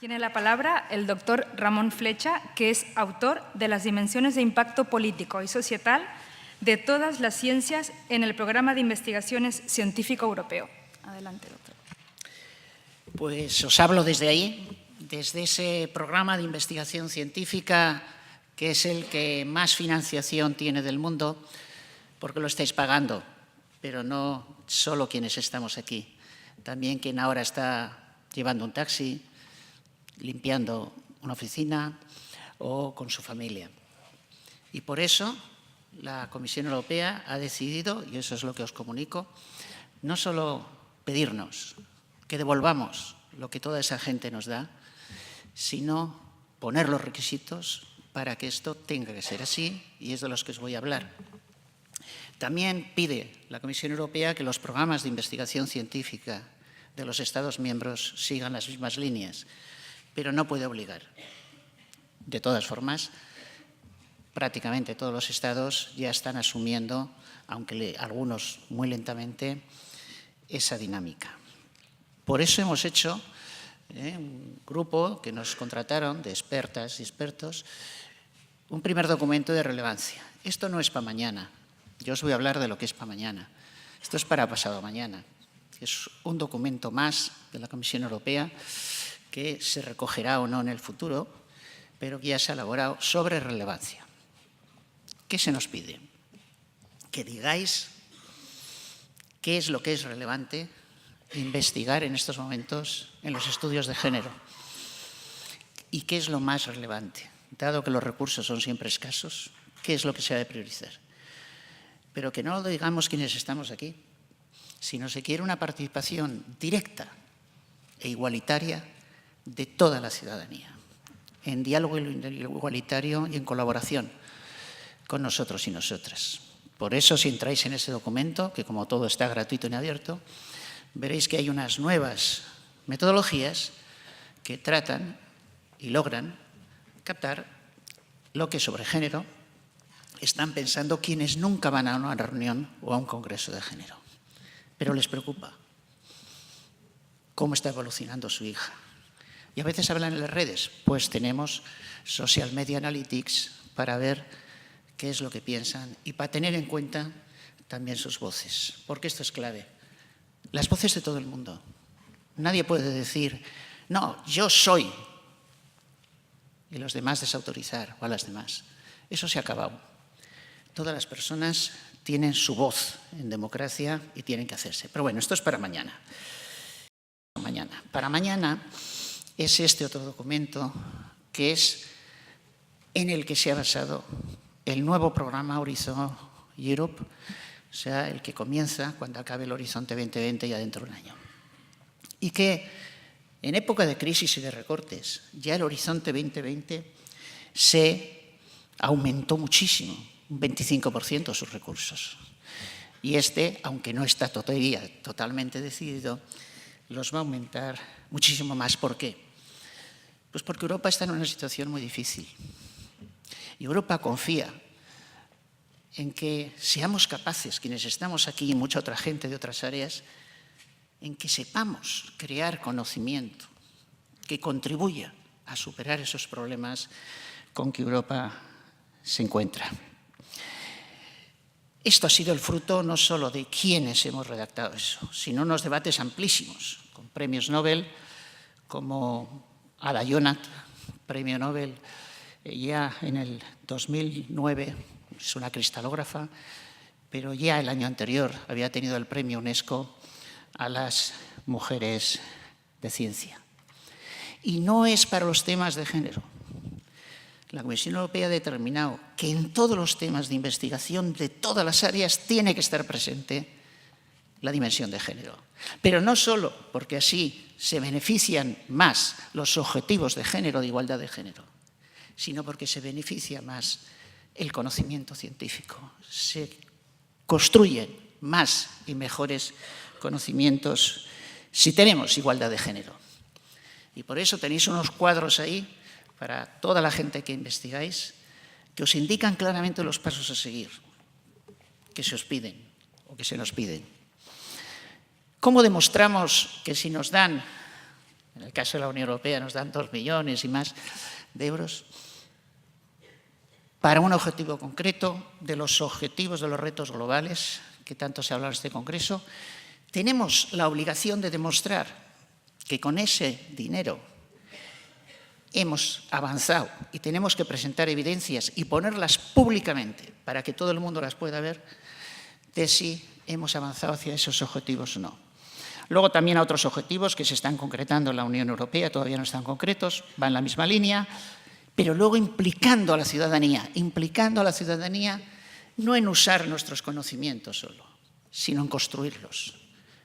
Tiene la palabra el doctor Ramón Flecha, que es autor de Las dimensiones de impacto político y societal de todas las ciencias en el Programa de Investigaciones Científico Europeo. Adelante, doctor. Pues os hablo desde ahí, desde ese programa de investigación científica que es el que más financiación tiene del mundo, porque lo estáis pagando, pero no solo quienes estamos aquí, también quien ahora está llevando un taxi, limpiando una oficina o con su familia. Y por eso la Comisión Europea ha decidido, y eso es lo que os comunico, no solo pedirnos que devolvamos lo que toda esa gente nos da, sino poner los requisitos para que esto tenga que ser así, y es de los que os voy a hablar. También pide la Comisión Europea que los programas de investigación científica de los Estados miembros sigan las mismas líneas, pero no puede obligar. De todas formas, prácticamente todos los Estados ya están asumiendo, aunque algunos muy lentamente, esa dinámica. Por eso hemos hecho un grupo que nos contrataron de expertas y expertos, un primer documento de relevancia. Esto no es para mañana, yo os voy a hablar de lo que es para mañana. Esto es para pasado mañana. Es un documento más de la Comisión Europea que se recogerá o no en el futuro, pero que ya se ha elaborado sobre relevancia. ¿Qué se nos pide? Que digáis qué es lo que es relevante investigar en estos momentos en los estudios de género y qué es lo más relevante, dado que los recursos son siempre escasos, qué es lo que se ha de priorizar. Pero que no lo digamos quienes estamos aquí, sino se quiere una participación directa e igualitaria de toda la ciudadanía, en diálogo igualitario y en colaboración con nosotros y nosotras. Por eso, si entráis en ese documento, que como todo está gratuito y abierto, veréis que hay unas nuevas metodologías que tratan y logran captar lo que sobre género están pensando quienes nunca van a una reunión o a un congreso de género. Pero les preocupa cómo está evolucionando su hija. Y a veces hablan en las redes, pues tenemos Social Media Analytics para ver qué es lo que piensan y para tener en cuenta también sus voces, porque esto es clave. Las voces de todo el mundo. Nadie puede decir, no, yo soy, y los demás desautorizar, o a las demás. Eso se ha acabado. Todas las personas tienen su voz en democracia y tienen que hacerse. Pero bueno, esto es para mañana. Para mañana es este otro documento que es en el que se ha basado el nuevo programa Horizon Europe, o sea, el que comienza cuando acabe el Horizonte 2020 ya dentro de un año. Y que en época de crisis y de recortes, ya el Horizonte 2020 se aumentó muchísimo, un 25% sus recursos. Y este, aunque no está todavía totalmente decidido, los va a aumentar muchísimo más. ¿Por qué? Pues porque Europa está en una situación muy difícil. Y Europa confía en que seamos capaces, quienes estamos aquí y mucha otra gente de otras áreas, en que sepamos crear conocimiento que contribuya a superar esos problemas con que Europa se encuentra. Esto ha sido el fruto no solo de quienes hemos redactado eso, sino unos debates amplísimos, con premios Nobel como Ada Yonath, premio Nobel ya en el 2009, es una cristalógrafa, pero ya el año anterior había tenido el premio UNESCO a las mujeres de ciencia. Y no es para los temas de género. La Comisión Europea ha determinado que en todos los temas de investigación de todas las áreas tiene que estar presente la dimensión de género. Pero no solo porque así se benefician más los objetivos de género, de igualdad de género, sino porque se beneficia más el conocimiento científico. Se construyen más y mejores conocimientos si tenemos igualdad de género. Y por eso tenéis unos cuadros ahí para toda la gente que investigáis que os indican claramente los pasos a seguir que se os piden o que se nos piden. ¿Cómo demostramos que si nos dan En el caso de la Unión Europea nos dan 2 millones y más de euros para un objetivo concreto de los objetivos de los retos globales que tanto se ha hablado en este Congreso. Tenemos la obligación de demostrar que con ese dinero hemos avanzado y tenemos que presentar evidencias y ponerlas públicamente para que todo el mundo las pueda ver de si hemos avanzado hacia esos objetivos o no. Luego también a otros objetivos que se están concretando en la Unión Europea, todavía no están concretos, van en la misma línea, pero luego implicando a la ciudadanía no en usar nuestros conocimientos solo, sino en construirlos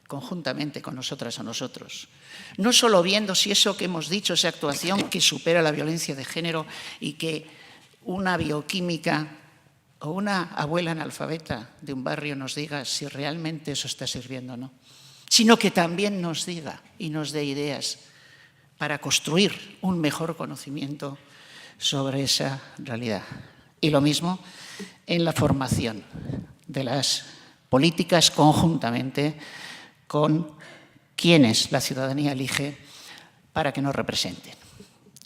conjuntamente con nosotras o nosotros. No solo viendo si eso que hemos dicho, esa actuación que supera la violencia de género y que una bioquímica o una abuela analfabeta de un barrio nos diga si realmente eso está sirviendo o no, sino que también nos diga y nos dé ideas para construir un mejor conocimiento sobre esa realidad. Y lo mismo en la formación de las políticas conjuntamente con quienes la ciudadanía elige para que nos representen.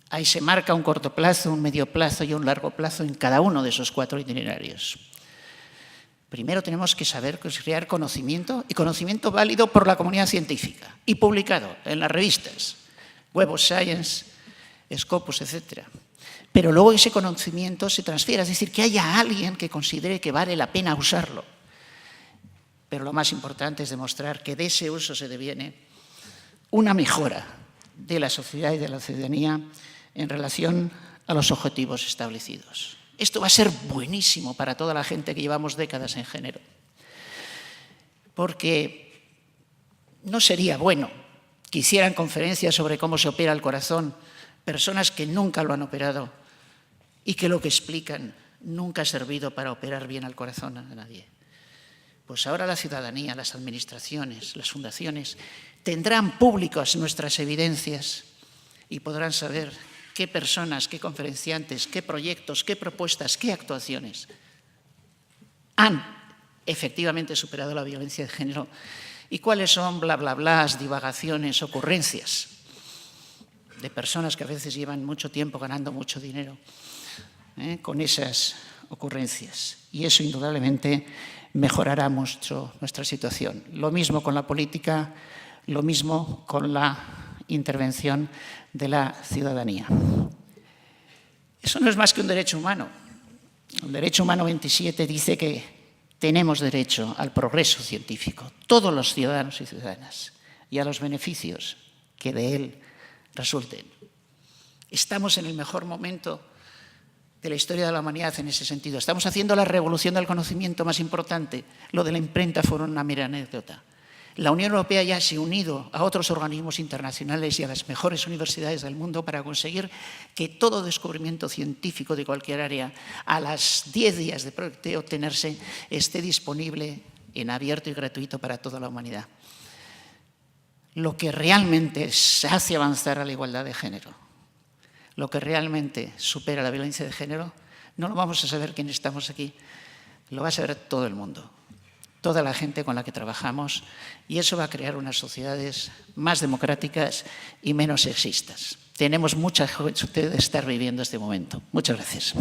Ahí se marca un corto plazo, un medio plazo y un largo plazo en cada uno de esos 4 itinerarios. Primero tenemos que saber crear conocimiento, y conocimiento válido por la comunidad científica y publicado en las revistas, Web of Science, Scopus, etc. Pero luego ese conocimiento se transfiere, es decir, que haya alguien que considere que vale la pena usarlo. Pero lo más importante es demostrar que de ese uso se deviene una mejora de la sociedad y de la ciudadanía en relación a los objetivos establecidos. Esto va a ser buenísimo para toda la gente que llevamos décadas en género, porque no sería bueno que hicieran conferencias sobre cómo se opera el corazón personas que nunca lo han operado y que lo que explican nunca ha servido para operar bien al corazón a nadie. Pues ahora la ciudadanía, las administraciones, las fundaciones tendrán públicas nuestras evidencias y podrán saber qué personas, qué conferenciantes, qué proyectos, qué propuestas, qué actuaciones han efectivamente superado la violencia de género y cuáles son bla, bla, blas, divagaciones, ocurrencias de personas que a veces llevan mucho tiempo ganando mucho dinero con esas ocurrencias. Y eso indudablemente mejorará mucho nuestra situación. Lo mismo con la política, lo mismo con la intervención de la ciudadanía. Eso no es más que un derecho humano. El derecho humano 27 dice que tenemos derecho al progreso científico, todos los ciudadanos y ciudadanas, y a los beneficios que de él resulten. Estamos en el mejor momento de la historia de la humanidad en ese sentido. Estamos haciendo la revolución del conocimiento más importante. Lo de la imprenta fue una mera anécdota. La Unión Europea ya se ha unido a otros organismos internacionales y a las mejores universidades del mundo para conseguir que todo descubrimiento científico de cualquier área, a las 10 días de obtenerse, esté disponible en abierto y gratuito para toda la humanidad. Lo que realmente hace avanzar a la igualdad de género, lo que realmente supera la violencia de género, no lo vamos a saber quienes estamos aquí, lo va a saber todo el mundo, toda la gente con la que trabajamos, y eso va a crear unas sociedades más democráticas y menos sexistas. Tenemos mucha suerte de estar viviendo este momento. Muchas gracias.